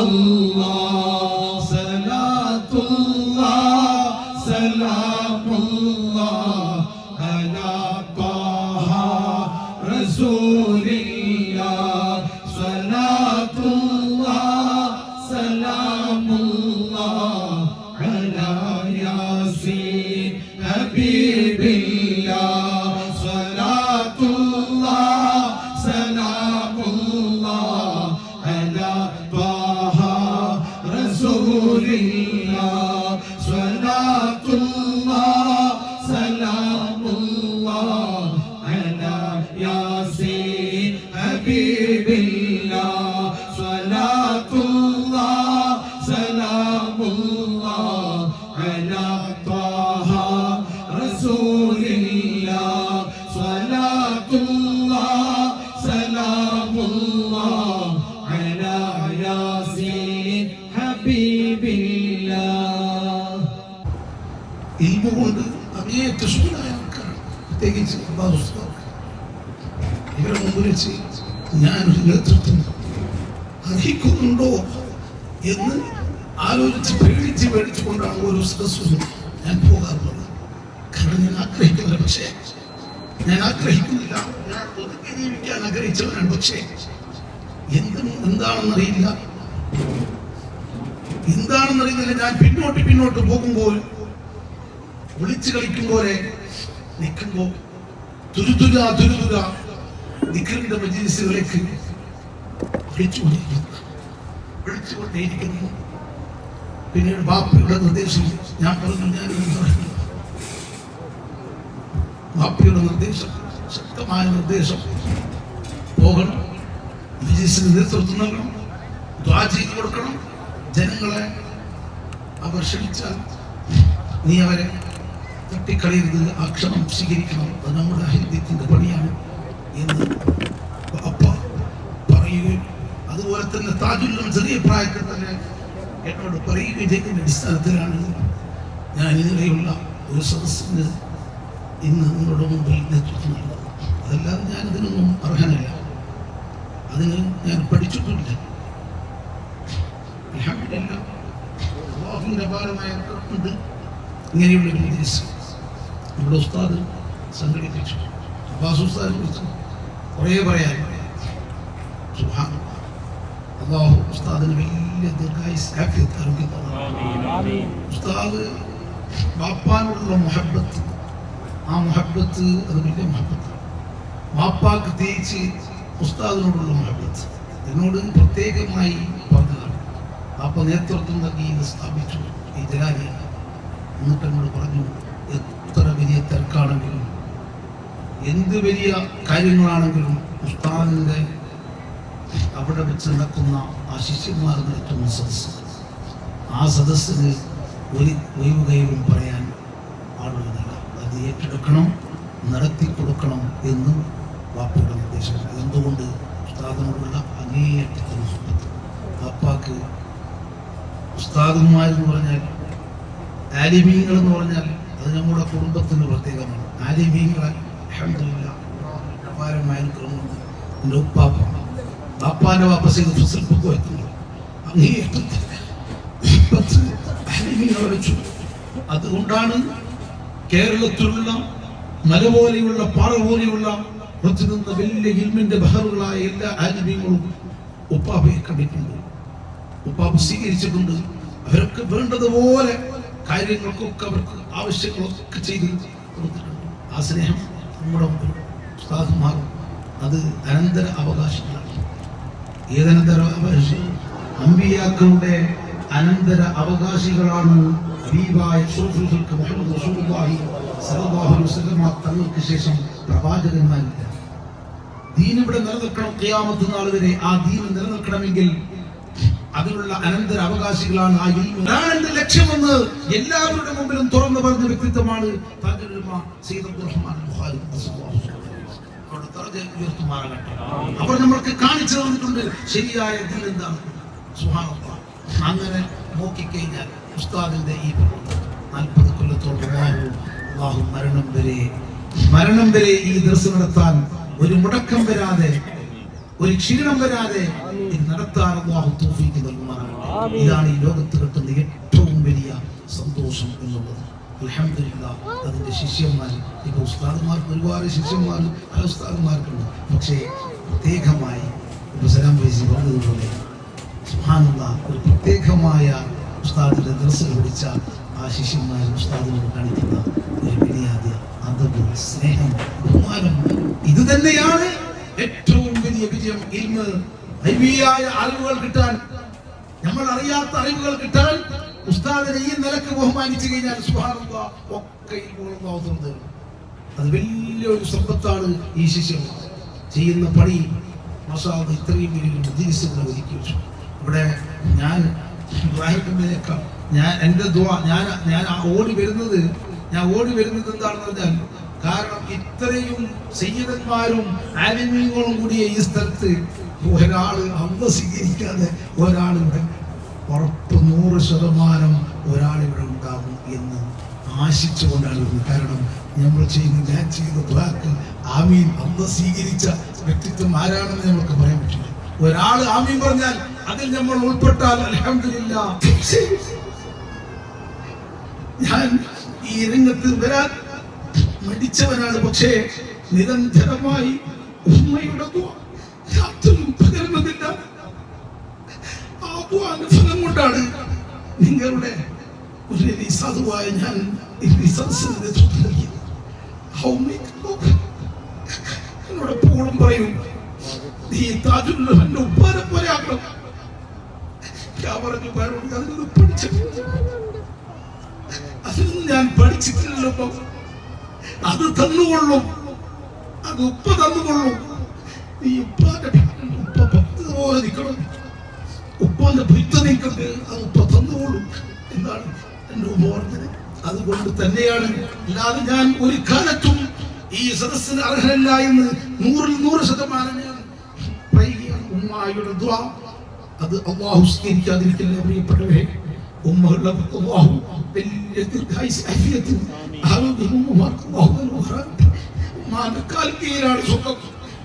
Allah salatullah salamullah ala taha rasulillah salatullah salamullah ala yasin habibillah salatullah salamullah ala Rasulillah salatullah salamullah ala yasin habibillah salatullah salamullah ala taha rasulillah salatullah salamullah ala yasin ഇൽമുകൊണ്ട് അങ്ങേയറ്റ ശൂന്യമായ ആൾക്കാരാണ്. പ്രത്യേകിച്ച് ഇവരെ മുമ്പിൽ വെച്ച് ഞാനൊരു നേതൃത്വം അർഹിക്കുന്നുണ്ടോ എന്ന് ആലോചിച്ച് പേടിച്ചുകൊണ്ടാണ് ഓരോ സദസ്സും ഞാൻ പോകാറുള്ളത്. കാരണം ഞാൻ ആഗ്രഹിക്കുന്നില്ല, പക്ഷേ ഞാൻ ആഗ്രഹിക്കുന്നില്ല, ഞാൻ ഒതുക്കി ജീവിക്കാൻ ആഗ്രഹിച്ചവനാണ്. പക്ഷേ എന്താണെന്നറിയില്ല. ഞാൻ പിന്നോട്ട് പോകുമ്പോൾ വിളിച്ചു കളിക്കും പോലെ നിൽക്കുമ്പോൾ തുരുതുര നിക്കറിന്റെ മജ്‌ലിസുകളിലേക്ക് വിളിച്ചുകൊണ്ടേയിരിക്കുന്നു. പിന്നീട് ബാപ്പയുടെ നിർദ്ദേശം ഞാൻ പറഞ്ഞു, ബാപ്പയുടെ നിർദ്ദേശം, ശക്തമായ നിർദ്ദേശം, പോകണം, മജ്‌ലിസിന് നേതൃത്വം നൽകണം, ദുആ ചെയ്തു കൊടുക്കണം. ജനങ്ങളെ അവർ ക്ഷണിച്ചാൽ നീ അവരെ തട്ടിക്കളയരുത്, ആ ക്ഷണം സ്വീകരിക്കണം, അത് നമ്മുടെ അഹിന്ദത്തിന്റെ പണിയാണ് എന്ന് അപ്പ പറയുകയും അതുപോലെ തന്നെ താജുല്ലും ചെറിയ പ്രായത്തിൽ തന്നെ എന്നോട് പറയുകയും ചെയ്തതിന്റെ അടിസ്ഥാനത്തിലാണ് ഞാൻ ഇതിനെയുള്ള ഒരു സദസ്സിന് ഇന്ന് നിങ്ങളുടെ മുമ്പിൽ നേതൃത്വം നൽകുന്നത്. അതല്ലാതെ ഞാൻ ഇതിനൊന്നും അർഹനല്ല, അതിന് ഞാൻ പഠിച്ചിട്ടില്ല. അല്ലാഹുവിന്റെ ഭാരമായ ഉണ്ട് ഇങ്ങനെയുള്ള മജ്‌ലിസ് നമ്മുടെ ഉസ്താദ് സംഘടിപ്പിച്ചു. അബ്ബാസ് ഉസ്താദിനെ കുറിച്ച് കുറേ പറയാൻ. സുബ്ഹാനല്ലാഹ്, അല്ലാഹു ഉസ്താദിന് വലിയ ദീർഘായുസ്സ് ആഫിയത്ത് ആരോഗ്യം തന്നു. ഉസ്താദ് ബാപ്പാനോടുള്ള മുഹബ്ബത്ത്, ആ മുഹബ്ബത്ത് അത് വലിയ മുഹബ്ബത്ത്. ബാപ്പാക്ക് തേച്ച് ഉസ്താദിനോടുള്ള മുഹബ്ബത്ത് എന്നോട് പ്രത്യേകമായി പറഞ്ഞതാണ്. ബാപ്പ നേതൃത്വം നൽകി ഇത് സ്ഥാപിച്ചു ഈ ജലാലി. എന്നിട്ട് എന്നോട് പറഞ്ഞു, എത്ര വലിയ തിരക്കാണെങ്കിലും എന്ത് വലിയ കാര്യങ്ങളാണെങ്കിലും ഉസ്താദിന്റെ അവിടെ വെച്ച് നടക്കുന്ന ആ ശിഷ്യന്മാർ നടത്തുന്ന സദസ്സ്, ആ സദസ്സിന് ഒരു ഒഴിവുകയും പറയാൻ ആളുകളല്ല, അത് ഏറ്റെടുക്കണം, നടത്തി കൊടുക്കണം എന്ന് ബാപ്പയുടെ നിർദ്ദേശം. എന്തുകൊണ്ട്? ഉസ്താദിനോടുള്ള അങ്ങേയറ്റത്തെ മുഹബ്ബത്ത്. ബാപ്പാക്ക് ഉസ്താദന്മാരെന്ന് പറഞ്ഞാൽ, ആലിമീങ്ങൾ എന്ന് പറഞ്ഞാൽ അത് നമ്മുടെ കുടുംബത്തിന് പ്രത്യേകമാണ്. ആലിമീങ്ങളെ അൽഹംദുലില്ലാഹ് അപാരമായ അനുഗ്രഹമുണ്ട്. എൻ്റെ ഉപ്പാപ്പ, ബാപ്പാൻ്റെ വാപ്പ സയ്യിദ് ഫസൽ പൊക്കോയെത്തുന്നു അങ്ങേയറ്റത്തെ ആലിമീങ്ങളെ വെച്ചു. അതുകൊണ്ടാണ് കേരളത്തിലുള്ള മല പോലെയുള്ള പാറ പോലെയുള്ള പ്രചരിക്കുന്ന വലിയ ഇൽമിന്റെ ബഹറുകളായ എല്ലാ ആലിമീങ്ങളും ഉപ്പാപ്പയെ കണ്ടിട്ടുണ്ട്, ഉപ്പാപ്പ സ്വീകരിച്ചിട്ടുണ്ട്. അവരൊക്കെ വേണ്ടതുപോലെ കാര്യങ്ങൾക്കൊക്കെ അവർക്ക് ആവശ്യങ്ങളൊക്കെ ചെയ്ത് കൊടുത്തിട്ടുണ്ട്. ആ സ്നേഹം നമ്മുടെ ഉസ്താദുമാർ അത് അനന്തര അവകാശങ്ങളാണ്. ഏതനന്തര അവകാശം? അമ്പിയാക്കളുടെ അനന്തര അവകാശികളാണ് ഹബീബായ മുഹമ്മദ് റസൂലുള്ളാഹി സ്വല്ലല്ലാഹു അലൈഹി വസല്ലം തങ്ങൾക്ക് ശേഷം പ്രവാചകന്മാരില്ല. ദീൻ ഇവിടെ നിലനിൽക്കണം, ഖിയാമത്ത് നാൾ വരെ ആ ദീൻ നിലനിൽക്കണമെങ്കിൽ അതിനുള്ള അനന്തര അവകാശികളാണ് ആ ഇൽമു. അതാണ് ലക്ഷ്യമെന്ന് എല്ലാവരുടെ മുമ്പിലും തുറന്നു പറഞ്ഞ വ്യക്തിത്വമാണ് താജുൽ ഉലമ സയ്യിദ് അബ്ദുർ റഹ്മാൻ ബുഖാരി. അവർ നമ്മൾക്ക് കാണിച്ചു തന്നിട്ടുണ്ട് ശരിയായ ദീൻ എന്താണ്. സുബ്ഹാനല്ലാഹ്, അങ്ങനെ നോക്കിക്കഴിഞ്ഞാൽ ഉസ്താദിന്റെ ഈ 40 കൊല്ലത്തോളം അല്ലാഹു മരണം വരെ ഈ ദർസ് നടത്താൻ ഒരു മുടക്കം വരാതെ, ഒരു ക്ഷീണം വരാതെ നടത്താൻ അല്ലാഹു തൗഫീഖ് നൽകുമാറാകട്ടെ. ഇതാണ് ഈ ലോകത്ത് കിട്ടുന്ന ഏറ്റവും വലിയ സന്തോഷം എന്നുള്ളത്. അൽഹംദുലില്ലാഹ് അതിന്റെ ശിഷ്യന്മാർ, ഇപ്പൊ ഉസ്താദുമാർക്ക് ഒരുപാട് ശിഷ്യന്മാർ പല ഉസ്താദുമാർക്കുണ്ട്. പക്ഷേ പ്രത്യേകമായി സലാം വൈസി പറഞ്ഞതുപോലെ സുബ്ഹാനല്ലാഹ് ഒരു പ്രത്യേകമായ ഉസ്താദിന്റെ ദർസിൽ പഠിച്ച ആ ശിഷ്യന്മാർ ഉസ്താദിനോട് കാണിക്കുന്ന ഒരു മര്യാദ, അതബ്, സ്നേഹം, ബഹുമാനം, ഇത് തന്നെയാണ് ഏറ്റവും വലിയ വിജയം. ഇൽമ്, ഗൈബിയായ അറിവുകൾ കിട്ടാൻ, നമ്മൾ അറിയാത്ത അറിവുകൾ കിട്ടാൻ ഉസ്താദിനെ ഈ നിലക്ക് ബഹുമാനിച്ചു കഴിഞ്ഞാൽ സുബ്ഹാനല്ലാഹ് ഒക്കെ ഇൽമുകൾ. അത് വലിയൊരു സമ്പത്താണ്. ഈ ശിഷ്യൻ ചെയ്യുന്ന പണി മാഷാ അല്ലാഹ് ഇത്രയും വലിയൊരു മജ്‌ലിസിനെ ഒരുക്കി വെച്ചു. ഇവിടെ ഞാൻ എന്റെ ദുആ, ഞാൻ ഓടി വരുന്നത് എന്താണെന്ന് പറഞ്ഞാൽ, കാരണം ഇത്രയും സയ്യിദന്മാരും ആലിമീങ്ങളും കൂടിയ ഈ സ്ഥലത്ത് ഒരാള് അമ്മ സ്വീകരിക്കാതെ ഒരാളിവിടെ ഉറപ്പ് 100% ഒരാളിവിടെ ഉണ്ടാകും എന്ന് ആശിച്ചുകൊണ്ടാണ് വരുന്നത്. കാരണം നമ്മൾ ഞാൻ ചെയ്ത ദുആക്ക് ആമീൻ അമ്മ സ്വീകരിച്ച വ്യക്തിത്വം ആരാണെന്ന് നമുക്ക് പറയാൻ പറ്റില്ല. ഒരാൾ ആമീൻ പറഞ്ഞാൽ അതിൽ നമ്മൾ ഉൾപ്പെട്ടാൽ അൽഹംദുലില്ലാഹ്. ഞാൻ ഈ രംഗത്ത് വരാൻ മടിച്ചവനാണ്. പക്ഷേ നിരന്തരമായി ഉമ്മയുടെ ദുആ രാത്രിയും പകരുന്നതില്ല. ആ ദുആന്റെ ഫലം കൊണ്ടാണ് നിങ്ങളുടെ ഒരു സാധുവായ ഞാൻ ഈ സദസ്സിന് നേതൃത്വം നൽകിയത്. എന്നോട് എപ്പോഴും പറയും, നീ താജുല്ലഹന്റെ ഉപ്പാനെ പോലെ ആക്കണം. ഞാൻ പറഞ്ഞു, അതിനൊന്നും പഠിച്ചിട്ടില്ല, അതിനൊന്നും ഞാൻ പഠിച്ചിട്ടില്ലല്ലോ. അത് തന്നുകൊള്ളും, അത് ഉപ്പ തന്നുകൊള്ളും. നീ ഉപ്പാന്റെ ഉപ്പ ഭക്തി പോലെ നിൽക്കണം, ഉപ്പാന്റെ ഭക്ത നിൽക്കുന്നത് അത് ഉപ്പ തന്നുകൊള്ളും എന്നാണ് എന്റെ ഉമ്മ പറഞ്ഞത്. അതുകൊണ്ട് തന്നെയാണ്, അല്ലാതെ ഞാൻ ഒരു കാലത്തും ഈ സദസ്സിന് അർഹനല്ല എന്ന് 100% ഞാൻ പറയുകയാണ്. ഉമ്മയുടെ ദുആ അത് അല്ലാഹു സ്വീകരിക്കാതിരിക്കില്ല. പ്രിയപ്പെട്ടവരെ, ഉമ്മകളുടെ അല്ലാഹു വലിയ ദീർഘായുസ്സും ആഫിയത്തും ആരോഗ്യവും ഉമ്മാന്റെ കാൽക്കീഴിലാണ് സുഖം.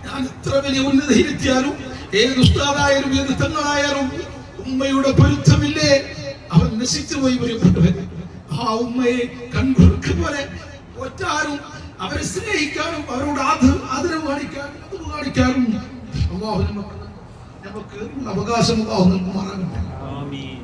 ഞാൻ എത്ര വലിയ ഉന്നതിയിലെത്തിയാലും ഏത് ഉസ്താദായാലും ഏത് തങ്ങളായാലും ഉമ്മയുടെ പൊരുത്തമില്ലേ അവൻ നശിച്ചു പോയി. പ്രിയപ്പെട്ടവരെ, ആ ഉമ്മയെ കൺകുറുക്ക് പോലെ ഒറ്റാരും അവരെ സ്നേഹിക്കാനും അവരോട് ആദരവ് കാണിക്കാനും അല്ലാഹു നമുക്ക് അവകാശം അല്ലാഹു നൽകുമാറാകട്ടെ. ആമീൻ.